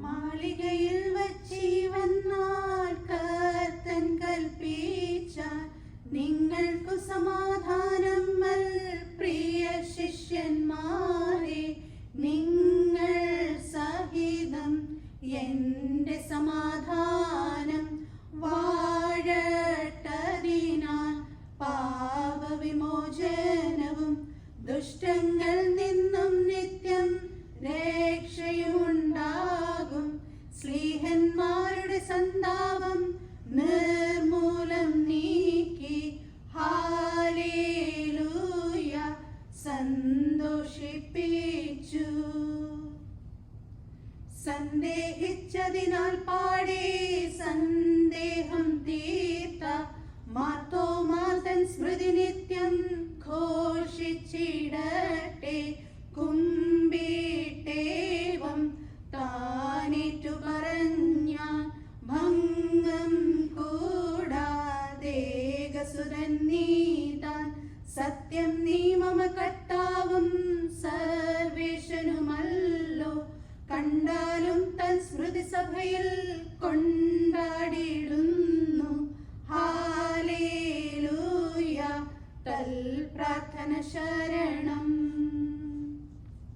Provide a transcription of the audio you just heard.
മാളികയിൽ വച്ചിവന്നാൽ കർത്തൻ കൽപ്പിച്ചാൽ നിങ്ങൾക്കു സമാധാനം പ്രിയ ശിഷ്യന്മാരെ, നിങ്ങൾ സഹിതം എന്റെ സമാധാനം വാഴട്ടതിനാൽ പാപവിമോചനവും ദുഷ്ടങ്ങൾ നിന്നും നിത്യം രക്ഷയുണ്ടാകും. സ്ലീഹന്മാരുടെ സന്താപം നിർമൂലം നീക്കി ഹാലേലൂയ സന്തോഷിപ്പിച്ചു. സന്ദേഹിച്ചതിനാൽ പാടി സന്ദേഹം തീർത്ത മാർത്തോമാതൻ സ്മൃതി നിത്യം ഘോഷിച്ചിടട്ടെ. കുമ്പിട്ടേവം താനേറ്റു പറഞ്ഞ ഭംഗം കൂടാദേകസുരൻ നീതാൻ, സത്യം നീ മമ കർത്താവും സർവേശനുമല്ലോ. കണ്ടാലും തൻ സ്മൃതി സഭയിൽ കൊണ്ടാടിടുന്നു